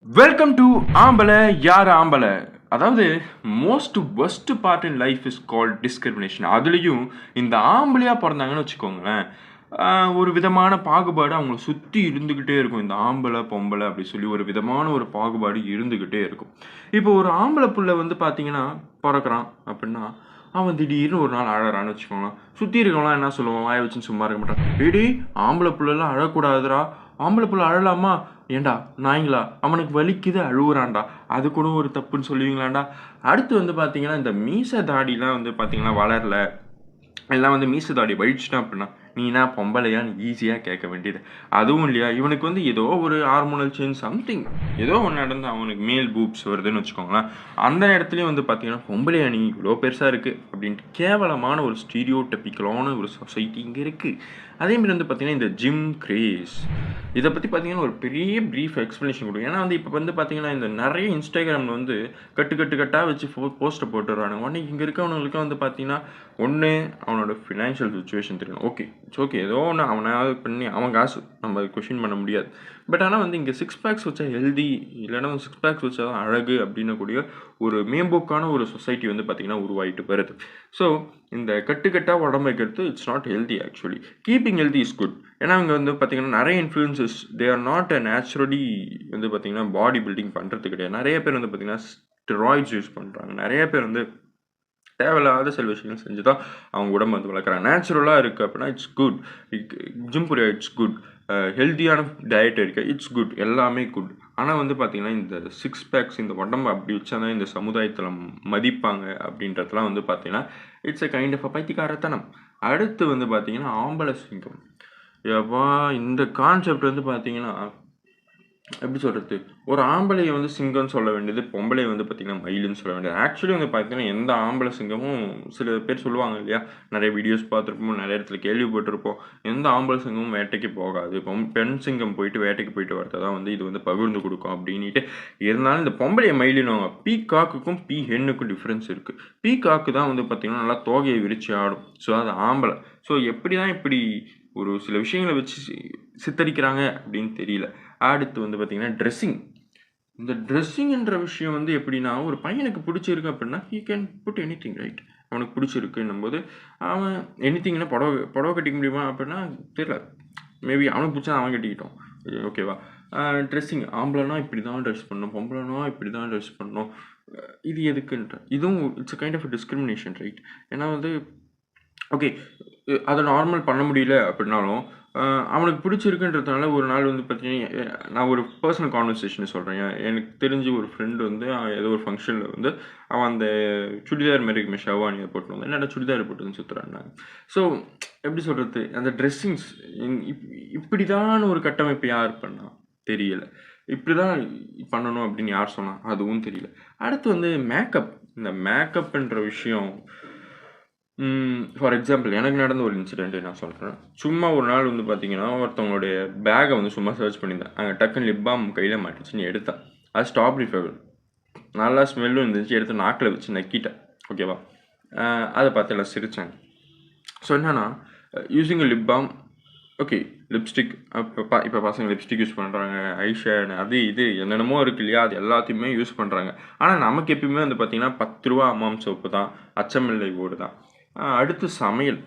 Welcome to ஆம்பளை யார் ஆம்பளை. அதாவது most worst part in life is called discrimination. அதுலேயும் இந்த ஆம்பளையாக பிறந்தாங்கன்னு வச்சுக்கோங்களேன், ஒரு விதமான பாகுபாடு அவங்கள சுற்றி இருந்துக்கிட்டே இருக்கும். இந்த ஆம்பளை பொம்பளை அப்படி சொல்லி ஒரு விதமான ஒரு பாகுபாடு இருந்துக்கிட்டே இருக்கும். இப்போ ஒரு ஆம்பளை புள்ள வந்து பார்த்தீங்கன்னா பிறக்கிறான் அப்படின்னா அவன் திடீர்னு ஒரு நாள் அழறான்னு வச்சுக்கோங்களேன். சுற்றி இருக்கவங்களாம் என்ன சொல்லுவான், வாயை வச்சுன்னு சும்மா இருக்க மாட்டான். ஏடி ஆம்பளை புள்ளெல்லாம் அழக்கூடாதுடா, ஆம்பளை புள்ள அழலாமா, ஏண்டா நாய்ங்களா அவனுக்கு வலிக்குது அழுகுறான்டா, அது கூட ஒரு தப்புன்னு சொல்லுவீங்களாண்டா. அடுத்து வந்து பார்த்தீங்கன்னா இந்த மீச தாடிலாம் வந்து பார்த்தீங்கன்னா வளரல, எல்லாம் வந்து மீச தாடி வழிச்சிட்டான் அப்படின்னா நீ என்ன பொம்பளையான்னு ஈஸியாக கேட்க வேண்டியது. அதுவும் இல்லையா, இவனுக்கு வந்து ஏதோ ஒரு ஹார்மோனல் சேஞ்ச் சம்திங் ஏதோ ஒன்று நடந்து அவனுக்கு மேல் பூப்ஸ் வருதுன்னு வச்சுக்கோங்களேன். அந்த இடத்துலையும் வந்து பார்த்தீங்கன்னா பொம்பளையா நீ இவ்வளோ பெருசாக இருக்குது அப்படின்ட்டு கேவலமான ஒரு ஸ்டீரியோ டெப்பிக்கலான ஒரு சொசைட்டி இங்கே இருக்குது. அதேமாதிரி வந்து பார்த்தீங்கன்னா இந்த ஜிம் கிரேஸ் இதை பற்றி பார்த்தீங்கன்னா ஒரு பெரிய ப்ரீஃப் எக்ஸ்ப்ளனேஷன் கொடுக்கும். ஏன்னா வந்து இப்போ வந்து பார்த்தீங்கன்னா இந்த நிறைய இன்ஸ்டாகிராமில் வந்து கட்டாக வச்சு போஸ்ட்டை போட்டுடுறானுங்க. உடனே இங்கே இருக்கவனுங்களுக்கு வந்து பார்த்தீங்கன்னா ஒன்று அவனோட ஃபினான்ஷியல் சுச்சுவேஷன் தெரியணும். ஓகே இட்ஸ் ஓகே, ஏதோ ஒன்று அவனாவது பண்ணி அவன் காசு நம்ம கொஷின் பண்ண முடியாது. பட் ஆனால் வந்து இங்கே 6 பேக்ஸ் வச்சா ஹெல்தி, இல்லைன்னா 6 பேக்ஸ் வச்சா தான் அழகு அப்படின்னக்கூடிய ஒரு மேம்போக்கான ஒரு சொசைட்டி வந்து பார்த்திங்கன்னா உருவாகிட்டு வருது. ஸோ இந்த கட்டாக உடம்பு வைக்கிறது it's not healthy. Actually keeping healthy is good. ஏன்னா இங்கே வந்து பார்த்திங்கன்னா நிறைய influences they are not a naturally வந்து பார்த்திங்கன்னா பாடி பில்டிங் பண்ணுறது கிடையாது. நிறைய பேர் வந்து பார்த்திங்கன்னா ஸ்டெராய்ட்ஸ் யூஸ் பண்ணுறாங்க. நிறைய பேர் வந்து தேவையில்லாத சில விஷயங்கள் செஞ்சு தான் அவங்க உடம்பு வந்து வளர்க்குறாங்க. நேச்சுரலாக இருக்குது அப்படின்னா இட்ஸ் குட். ஜிம் புரியா இட்ஸ் குட். ஹெல்த்தியான டயட் இருக்குது இட்ஸ் குட். எல்லாமே குட். ஆனால் வந்து பார்த்திங்கன்னா இந்த 6 பேக்ஸ் இந்த உடம்பு அப்படி வச்சா தான் இந்த சமுதாயத்தில் மதிப்பாங்க அப்படின்றதுலாம் வந்து பார்த்திங்கன்னா it's a kind of a பைத்தியக்காரத்தனம். அடுத்து வந்து பார்த்திங்கன்னா ஆம்பளை சிங்கம். எப்பா இந்த கான்செப்ட் வந்து பார்த்திங்கன்னா எப்படி சொல்கிறது, ஒரு ஆம்பளையை வந்து சிங்கம்னு சொல்ல வேண்டியது, பொம்பளையை வந்து பார்த்திங்கன்னா மயிலுன்னு சொல்ல வேண்டியது. ஆக்சுவலி வந்து பார்த்திங்கன்னா எந்த ஆம்பளை சிங்கமும் சில பேர் சொல்லுவாங்க இல்லையா, நிறைய வீடியோஸ் பார்த்துருப்போம், நிறைய இடத்துல கேள்விப்பட்டிருப்போம், எந்த ஆம்பளை சிங்கமும் வேட்டைக்கு போகாது, பெண் சிங்கம் போயிட்டு வேட்டைக்கு போயிட்டு வரதை தான் வந்து இது வந்து பகிர்ந்து கொடுக்கும் அப்படின்ட்டு. இருந்தாலும் இந்த பொம்பளையை மயிலுன்னுவாங்க. பீகாக்குக்கும் ஹென்னுக்கும் டிஃப்ரென்ஸ் இருக்குது. பீகாக்கு தான் வந்து பார்த்திங்கன்னா நல்லா தோகையை விரிச்சு ஆடும். ஸோ அது ஆம்பளை. ஸோ எப்படி தான் இப்படி ஒரு சில விஷயங்களை வச்சு சித்தரிக்கிறாங்க அப்படின்னு தெரியல. அடுத்து வந்து பார்த்திங்கன்னா ட்ரெஸ்ஸிங். இந்த ட்ரெஸ்ஸிங்ன்ற விஷயம் வந்து எப்படின்னா, ஒரு பையனுக்கு பிடிச்சிருக்கு அப்படின்னா he can put anything right. அவனுக்கு பிடிச்சிருக்குன்னும் போது அவன் எனிதிங்னா புடவை கட்டிக்க முடியுமா அப்படின்னா தெரியல. மேபி அவனுக்கு பிடிச்சா அவன் கட்டிக்கிட்டோம். ஓகேவா. ட்ரெஸ்ஸிங் ஆம்பளைனா இப்படி தான் ட்ரெஸ் பண்ணணும், பொம்பளைனா இப்படி தான் ட்ரெஸ் பண்ணணும். இது எதுக்குன்ற இதுவும் it's kind of discrimination right. ஏன்னா வந்து ஓகே அதை நார்மல் பண்ண முடியல அப்படின்னாலும் அவனுக்கு பிடிச்சிருக்குன்றதுனால ஒரு நாள் வந்து பார்த்தீங்கன்னா நான் ஒரு பர்சனல் கான்வர்சேஷன் சொல்கிறேன். எனக்கு தெரிஞ்சு ஒரு ஃப்ரெண்டு வந்து ஏதோ ஒரு ஃபங்க்ஷனில் வந்து அவன் அந்த சுடிதார் மாரி ஷவானியை போட்டு வந்து என்னடா சுடிதார் போட்டு வந்து சுற்றுறாங்க. ஸோ எப்படி சொல்கிறது, அந்த ட்ரெஸ்ஸிங்ஸ் இப்படி தான் ஒரு கட்டமைப்பு யார் பண்ணா தெரியலை. இப்படி தான் பண்ணணும் அப்படின்னு யார் சொன்னால் அதுவும் தெரியல. அடுத்து வந்து மேக்கப். இந்த மேக்கப்ன்ற விஷயம் ஃபார் எக்ஸாம்பிள் எனக்கு நடந்த ஒரு இன்சிடென்ட் நான் சொல்கிறேன். சும்மா ஒரு நாள் வந்து பார்த்தீங்கன்னா ஒருத்தவங்களுடைய பேக்கை வந்து சும்மா சர்ச் பண்ணியிருந்தேன். அங்கே டக்குன்னு லிப் பாம் கையில் மாட்டிச்சுன்னு எடுத்தேன். அது ஸ்ட்ராபெரி ஃப்ளேவர், நல்லா ஸ்மெல்லும் இருந்துச்சு. எடுத்து நாக்கில் வச்சு நக்கிட்டேன். ஓகேவா. அதை பார்த்து எல்லாம் சிரித்தாங்க. ஸோ என்னன்னா using lip balm, okay lipstick, இப்போ பசங்க லிப்ஸ்டிக் யூஸ் பண்ணுறாங்க, ஐஷேட் அது இது என்னென்னமோ இருக்கு இல்லையா, அது எல்லாத்தையுமே யூஸ் பண்ணுறாங்க. ஆனால் நமக்கு எப்பயுமே வந்து பார்த்திங்கன்னா 10 ரூபா அம்மாம் சோப்பு தான், அச்சமில்லை ஓடு தான். அடுத்து சமையல்.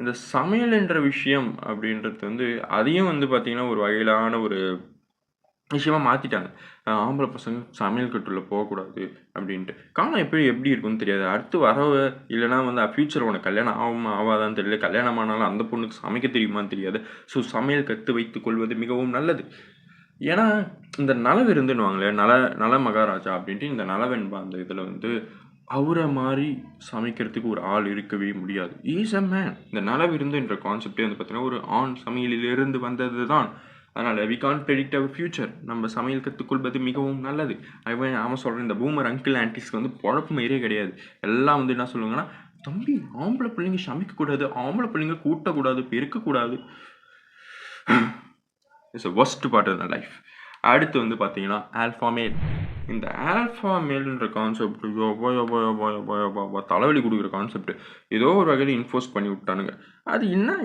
இந்த சமையல் என்ற விஷயம் அப்படின்றது வந்து அதையும் வந்து பார்த்திங்கன்னா ஒரு வகையிலான ஒரு விஷயமா மாற்றிட்டாங்க. ஆம்பளை பசங்க சமையல் கட்டுள்ள போகக்கூடாது அப்படின்ட்டு. காலம் எப்படி இருக்குன்னு தெரியாது. அடுத்து வரவ இல்லைனா வந்து ஃப்யூச்சர் உனக்கு கல்யாணம் ஆகுமா ஆகாதான்னு தெரியல. கல்யாணம் ஆனாலும் அந்த பொண்ணுக்கு சமைக்க தெரியுமான்னு தெரியாது. ஸோ சமையல் கற்று வைத்துக் கொள்வது மிகவும் நல்லது. ஏன்னா இந்த நலவிருந்துன்னுவாங்களே, நல மகாராஜா அப்படின்ட்டு, இந்த நலவென்பா அந்த இதில் வந்து அவரை மாதிரி சமைக்கிறதுக்கு ஒரு ஆள் இருக்கவே முடியாது. Is a man. இந்த நலவிருந்துன்ற கான்செப்டே வந்து பார்த்தீங்கன்னா ஒரு ஆண் சமையலிலிருந்து வந்தது தான். அதனால் we can't predict our future. நம்ம சமையல் கற்றுக்கொள்வது மிகவும் நல்லது. அவன் சொல்கிறேன், இந்த பூமர் அங்கிள் ஆன்டிஸ்க்கு வந்து பொழப்பு மாரியே கிடையாது. எல்லாம் வந்து என்ன சொல்லுவாங்கன்னா, தம்பி ஆம்பளை பிள்ளைங்க சமைக்கக்கூடாது, ஆம்பளை பிள்ளைங்க கூட்டக்கூடாது, பெருக்கக்கூடாது. It's a worst part of the life. அடுத்து வந்து பார்த்தீங்கன்னா ஆல்ஃபா மேல். இந்த ஆல்ஃபா மேல்ன்ற கான்செப்ட் தலைவலி கொடுக்குற கான்செப்ட் ஏதோ ஒரு வகையில் இன்ஃபோர்ஸ் பண்ணி விட்டானுங்க. அது என்ன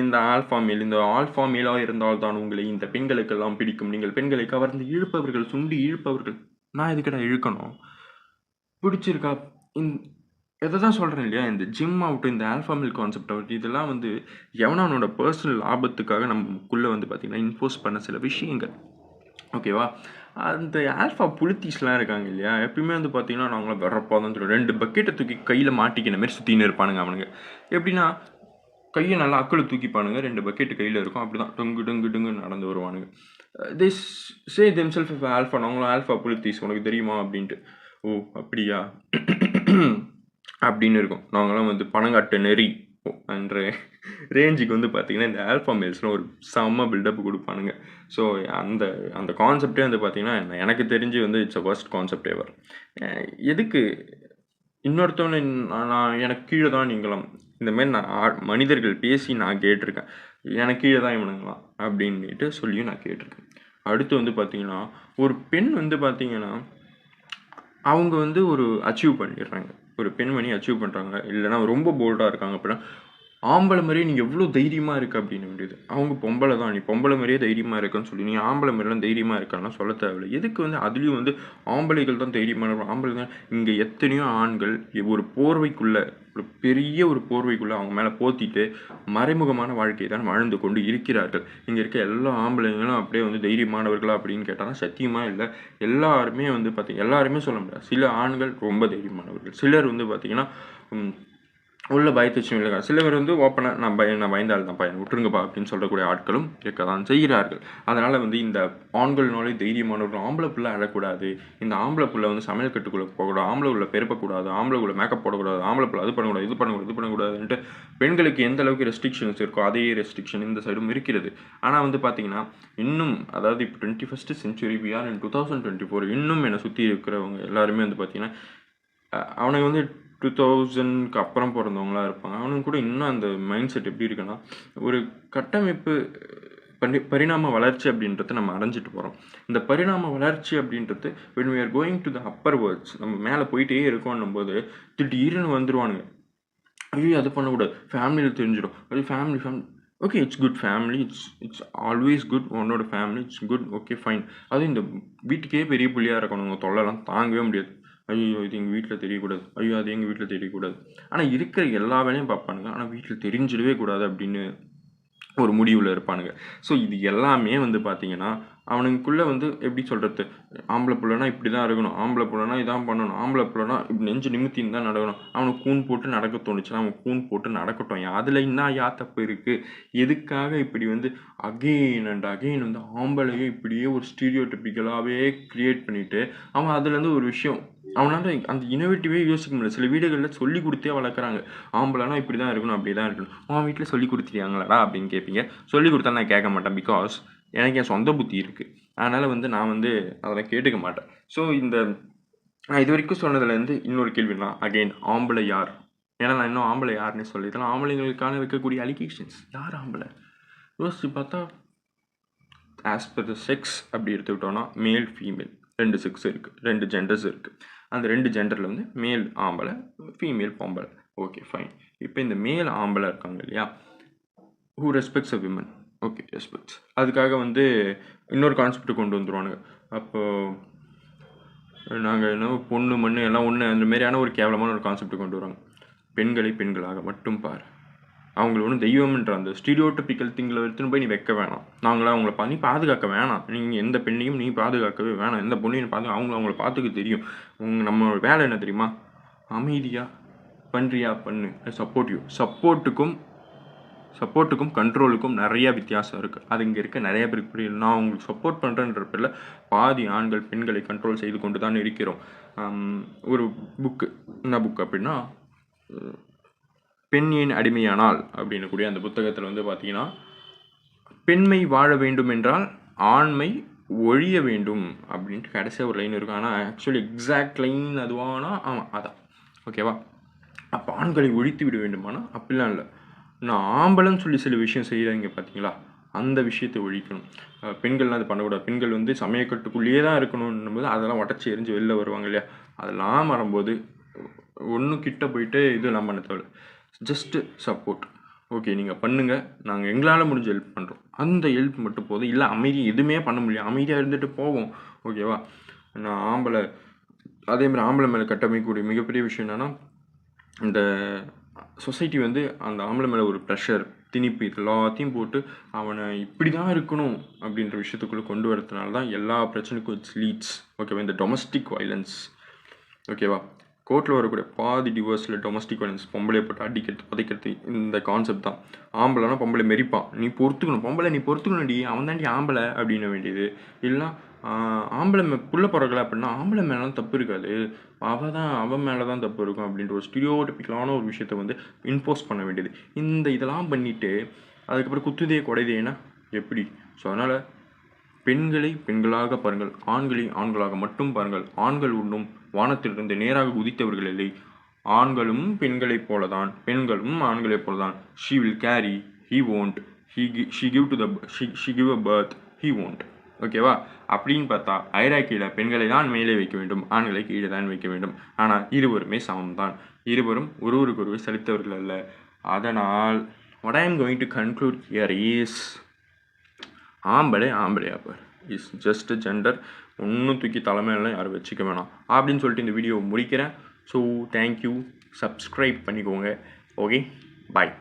இந்த ஆல்ஃபா மேல், இந்த ஆல்ஃபா மேலாக இருந்தால் தான் உங்களை இந்த பெண்களுக்கெல்லாம் பிடிக்கும், நீங்கள் பெண்களை கவர்ந்து இழுப்பவர்கள், சுண்டி இழுப்பவர்கள். நான் எதுக்கிட்ட இழுக்கணும்? பிடிச்சிருக்கா? இதை தான் சொல்கிறேன் இல்லையா, இந்த ஜிம் ஆகட்டும், இந்த ஆல்ஃபா மேல் கான்செப்ட் ஆகட்டும், இதெல்லாம் வந்து எவனோட பர்சனல் லாபத்துக்காக நமக்குள்ளே வந்து பார்த்திங்கன்னா இன்ஃபோர்ஸ் பண்ண சில விஷயங்கள். ஓகேவா? அந்த ஆல்ஃபா புலித்தீஸ்லாம் இருக்காங்க இல்லையா, எப்பயுமே வந்து பார்த்தீங்கன்னா நாங்களாம் வெறப்பாக தான் சொல்லுவோம். 2 பக்கெட்டை தூக்கி கையில் மாட்டிக்கிற மாதிரி சுற்றின்னு இருப்பானுங்க அவனுங்க. எப்படின்னா கையை நல்லா அக்களை தூக்கிப்பானுங்க, 2 பக்கெட்டு கையில் இருக்கும், அப்படி தான் டொங்கு டொங்கு டொங்குன்னு நடந்து வருவானுங்க. This say themself if alpha, நாங்களும் ஆல்ஃபா புலித்தீஸ், உனக்கு தெரியுமா அப்படின்ட்டு. ஓ அப்படியா அப்படின்னு இருக்கும். நாங்களாம் வந்து பணங்காட்டு நெறி என்ற ரேஞ்சுக்கு வந்து பார்த்திங்கன்னா இந்த ஆல்ஃபா மேல்ஸ்லாம் ஒரு செம்ம பில்டப் கொடுப்பானுங்க. ஸோ அந்த அந்த கான்செப்டே வந்து பார்த்திங்கன்னா எனக்கு தெரிஞ்சு வந்து இட்ஸ் அ வர்ஸ்ட் கான்செப்ட் எவர். எதுக்கு இன்னொருத்தவனை நான் எனக்கு கீழே தான் நீங்களாம், இந்தமாரி நான் மனிதர்கள் பேசி நான் கேட்டிருக்கேன். எனக்கு கீழே தான் இவனுங்களாம் அப்படின்ட்டு சொல்லியும் நான் கேட்டிருக்கேன். அடுத்து வந்து பார்த்திங்கன்னா ஒரு பெண் வந்து பார்த்திங்கன்னா அவங்க வந்து ஒரு அச்சீவ் பண்ணிடுறாங்க, ஒரு பெண்மணி அச்சீவ் பண்ணுறாங்க, இல்லைனா ரொம்ப போல்டாக இருக்காங்க அப்படின்னா, ஆம்பளை மாதிரியே நீ எவ்வளோ தைரியமாக இருக்க அப்படின்னு வேண்டியது. அவங்க பொம்பளை தான், நீ பொம்பளை மாதிரியே தைரியமாக இருக்குன்னு சொல்லி நீ ஆம்பளை மாதிரிலாம் தைரியமாக இருக்கான்னா சொல்ல தேவையில்லை. எதுக்கு வந்து அதுலேயும் வந்து ஆம்பளைகள் தான் தைரியமான, ஆம்பளை தான். இங்கே எத்தனையோ ஆண்கள் ஒரு போர்வைக்குள்ளே, ஒரு பெரிய ஒரு போர்வைக்குள்ளே அவங்க மேலே போத்திட்டு மறைமுகமான வாழ்க்கையை தான் வாழ்ந்து கொண்டு இருக்கிறார்கள். இங்கே இருக்க எல்லா ஆம்பளைங்களும் அப்படியே வந்து தைரியமானவர்களா அப்படின்னு கேட்டால் சத்தியமாக இல்லை. எல்லாருமே வந்து எல்லாருமே சொல்ல முடியாது. சில ஆண்கள் ரொம்ப தைரியமானவர்கள், சிலர் வந்து பார்த்திங்கன்னா உள்ள பயத்துச்சு இல்லைங்க. சில பேர் வந்து ஓப்பனாக நான் பயந்தாள் தான் பையன் விட்டுருங்கப்பா அப்படின்னு சொல்லக்கூடிய ஆட்களும் இருக்க தான் செய்கிறார்கள். அதனால் வந்து இந்த ஆண்கள்னாலே தைரியமானவர்கள், ஆம்பளை பிள்ளை அழக்கூடாது, இந்த ஆம்பளை பிள்ளை வந்து சமையல் கட்டுக்குள்ளே போகக்கூடாது, ஆம்பளை உள்ள பெருப்பக்கூடாது, ஆம்பளை உள்ள மேக்கப் போடக்கூடாது, ஆம்பளை பிள்ளை அது பண்ணக்கூடாது, இது பண்ணக்கூடாது, இது பண்ணக்கூடாதுன்ட்டு பெண்களுக்கு எந்த அளவுக்கு ரெஸ்ட்ரிக்ஷன்ஸ் இருக்கோ அதே ரெஸ்ட்ரிக்ஷன் இந்த சைடும் இருக்கிறது. ஆனால் வந்து பார்த்தீங்கன்னா இன்னும், அதாவது இப்போ 21st century we are in 2024, இன்னும் என்னை சுற்றி இருக்கிறவங்க எல்லாருமே வந்து பார்த்தீங்கன்னா அவனுக்கு வந்து 2000க்கு அப்புறம் பிறந்தவங்களாக இருப்பாங்க. அவனுக்கு கூட இன்னும் அந்த மைண்ட் செட் எப்படி இருக்குன்னா, ஒரு கட்டமைப்பு பரிணாம வளர்ச்சி அப்படின்றத நம்ம அடைஞ்சிட்டு போகிறோம். இந்த பரிணாம வளர்ச்சி அப்படின்றது when we are going to the upper worlds, நம்ம மேலே போயிட்டே இருக்கோன்னும் போது திடீர்னு வந்துடுவானுங்க. ஐயோ அது பண்ணக்கூடாது, ஃபேமிலியில் தெரிஞ்சிடும், அது family okay it's good, family it's always good, உன்னோட family it's good, okay fine. அதுவும் இந்த வீட்டுக்கே பெரிய புள்ளியாக இருக்கணும், உங்கள் தொல்லைலாம் தாங்கவே முடியாது. ஐயோ இது எங்கள் வீட்டில் தெரியக்கூடாது, ஐயோ அது எங்கள் வீட்டில் தெரியக்கூடாது. ஆனால் இருக்கிற எல்லா வேலையும் பார்ப்பானுங்க, ஆனால் வீட்டில் தெரிஞ்சிடவே கூடாது அப்படின்னு ஒரு முடிவில் இருப்பானுங்க. ஸோ இது எல்லாமே வந்து பார்த்தீங்கன்னா அவனுக்குள்ளே வந்து எப்படி சொல்கிறது, ஆம்பளை பிள்ளைனா இப்படி தான் இருக்கணும், ஆம்பளை பிள்ளைனா இதான் பண்ணணும், ஆம்பளை பிள்ளைனா இப்படி நெஞ்சு நிமித்தின்னு தான் நடக்கணும். அவனுக்கு கூன் போட்டு நடக்க தோணுச்சுன்னா அவன் கூன் போட்டு நடக்கட்டும். அதில் என்ன தப்பு இருக்குது? எதுக்காக இப்படி வந்து அகெயின் அண்ட் அகெயின் வந்து ஆம்பளையும் இப்படியே ஒரு ஸ்டீரியோடிபிக்கலாகவே க்ரியேட் பண்ணிவிட்டு அவன் அதுலேருந்து ஒரு விஷயம் அவனால் அந்த இனோவேட்டிவே யோசிக்க முடியல. சில வீடுகளில் சொல்லி கொடுத்தே வளர்க்குறாங்க, ஆம்பளைனா இப்படி தான் இருக்கணும், அப்படி தான் இருக்கணும். அவன் வீட்டில் சொல்லி கொடுத்துருக்காங்களாடா அப்படின்னு கேட்பீங்க. சொல்லி கொடுத்தா நான் கேட்க மாட்டேன், பிகாஸ் எனக்கு என் சொந்த புத்தி இருக்குது. அதனால் வந்து நான் வந்து அதெல்லாம் கேட்டுக்க மாட்டேன். ஸோ இந்த நான் இது வரைக்கும் சொன்னதுலேருந்து இன்னொரு கேள்வினா அகெயின் ஆம்பளை யார்? ஏன்னா நான் இன்னும் ஆம்பளை யாருன்னு சொல்லி இதெல்லாம் ஆம்பளைங்களுக்கான இருக்கக்கூடிய அலிகேஷன்ஸ். யார் ஆம்பளை? யோசிச்சு பார்த்தா ஆஸ் பர் த செக்ஸ் அப்படி எடுத்துக்கிட்டோன்னா மேல் ஃபீமேல் 2 செக்ஸ் இருக்குது, 2 ஜெண்டர்ஸ் இருக்குது. அந்த 2 ஜெண்டரில் வந்து மேல் ஆம்பளை, ஃபீமேல் பொம்பளை. Okay fine. இப்போ இந்த மேல் ஆம்பளை இருக்காங்க இல்லையா, who respects a women, okay respects. அதுக்காக வந்து இன்னொரு கான்செப்ட் கொண்டு வந்துடுவானுங்க. அப்போது நாங்கள் என்ன பொண்ணு மண்ணு எல்லாம் ஒன்று அந்த மாதிரியான ஒரு கேவலமான ஒரு கான்செப்ட் கொண்டு வருவாங்க. பெண்களை பெண்களாக மட்டும் பார், அவங்கள ஒன்றும் தெய்வம்ன்ற அந்த ஸ்டீரியோடிபிக்கல் திங்கில் எடுத்துன்னு போய் நீ வைக்க வேணாம். நாங்களாம் அவங்கள நீ பாதுகாக்க வேணாம். நீங்கள் எந்த பெண்ணையும் நீ பாதுகாக்கவே வேணாம், எந்த பொண்ணையும் அவங்கள பார்த்துக்க தெரியும். நம்ம வேலை என்ன தெரியுமா? அமைதியாக பண்ணுறியா பண்ணு, சப்போர்ட் யூ. சப்போர்ட்டுக்கும் கண்ட்ரோலுக்கும் நிறைய வித்தியாசம் இருக்குது. அது இங்கே இருக்க நிறைய பேருக்கு புரியல. நான் உங்களுக்கு சப்போர்ட் பண்ணுறேன்ற பேரில் பாதி ஆண்கள் பெண்களை கண்ட்ரோல் செய்து கொண்டு தான் இருக்கிறோம். ஒரு புக்கு, என்ன புக் அப்படின்னா பெண் ஏன் அடிமையானால் அப்படின்னு கூடிய அந்த புத்தகத்தில் வந்து பார்த்தீங்கன்னா, பெண்மை வாழ வேண்டும் என்றால் ஆண்மை ஒழிய வேண்டும் அப்படின்ட்டு கடைசியாக ஒரு லைன் இருக்கும். ஆனால் ஆக்சுவலி எக்ஸாக்ட் லைன் அதுவானா ஆமாம் அதான், ஓகேவா? அப்போ ஆண்களை ஒழித்து விட வேண்டுமானா அப்படிலாம் இல்லை. நான் ஆம்பளைன்னு சொல்லி சில விஷயம் செய்கிறாங்க பார்த்தீங்களா, அந்த விஷயத்தை ஒழிக்கணும். பெண்கள்லாம் அது பண்ணக்கூடாது. பெண்கள் வந்து சமயக்கட்டுக்குள்ளேயே தான் இருக்கணுன்னும்போது அதெல்லாம் உடச்சி எரிஞ்சு வெளில வருவாங்க இல்லையா? அதெல்லாம் வரும்போது ஒன்றும் கிட்ட போயிட்டு இதெல்லாம் பண்ண தேவையில்ல. Just support. ஓகே நீங்கள் பண்ணுங்கள், நாங்கள் எங்களால் முடிஞ்ச ஹெல்ப் பண்ணுறோம். அந்த ஹெல்ப் மட்டும் போதும். இல்லை அமைதி எதுவுமே பண்ண முடியும், அமைதியாக இருந்துட்டு போவோம். ஓகேவா? நான் ஆம்பளை அதேமாதிரி ஆம்பளை மேலே கட்டமைக்கக்கூடிய மிகப்பெரிய விஷயம் என்னென்னா, இந்த சொசைட்டி வந்து அந்த ஆம்பளை மேலே ஒரு ப்ரெஷர், திணிப்பு இது எல்லாத்தையும் போட்டு அவனை இப்படி தான் இருக்கணும் அப்படின்ற விஷயத்துக்குள்ளே கொண்டு வரதுனால தான் எல்லா பிரச்சனைக்கும் இட்ஸ் லீட்ஸ். ஓகேவா? இந்த டொமஸ்டிக் வயலன்ஸ். ஓகேவா? கோர்ட்டில் வரக்கூடிய பாதி டிவோர்ஸில் டொமஸ்டிக் வயலன்ஸ், பொம்பளை போட்டு அடிக்கிறது புதைக்கிறது, இந்த கான்செப்ட் தான். ஆம்பளைனா பொம்பளை மெரிப்பான், நீ பொறுத்துக்கணும், பொம்பளை நீ பொறுத்துக்கணும்டி, அவன் தாண்டி ஆம்பளை அப்படின்ன வேண்டியது. இல்லைனா ஆம்பளை புள்ள பிறக்கல அப்படின்னா ஆம்பளை மேலாம் தப்பு இருக்காது, அவன் மேலே தான் தப்பு இருக்கும் அப்படின்ற ஒரு ஸ்டீரியோடிபிக்கலான ஒரு விஷயத்தை வந்து இம்போஸ் பண்ண வேண்டியது. இதெல்லாம் பண்ணிவிட்டு அதுக்கப்புறம் குத்துதே குடைதேன்னா எப்படி? ஸோ அதனால் பெண்களை பெண்களாக பாருங்கள், ஆண்களை ஆண்களாக மட்டும் பாருங்கள். ஆண்கள் ஒன்றும் வானத்திலிருந்து நேராக குதித்தவர்கள் இல்லை. ஆண்களும் பெண்களைப் போலதான், பெண்களும் ஆண்களைப் போலதான். She will carry, he won't. She give a birth, he won't. ஓகேவா? அப்படின்னு பார்த்தா ஐராக்கியில் பெண்களை தான் மேலே வைக்க வேண்டும், ஆண்களை கீழே தான் வைக்க வேண்டும். ஆனால் இருவருமே சமம்தான். இருவரும் ஒருவருக்கொருவர் செலுத்தவர்கள் அல்ல. அதனால் what I am going to conclude here is, ஆம்பளையா பார், இஸ் ஜஸ்ட் ஜெண்டர். ஒன்றும் தூக்கி தலைமையிலாம் யாரும் வச்சுக்க வேணாம் அப்படின்னு சொல்லிட்டு இந்த வீடியோவை முடிக்கிறேன். ஸோ தேங்க்யூ, சப்ஸ்கிரைப் பண்ணிக்கோங்க. ஓகே, பாய்.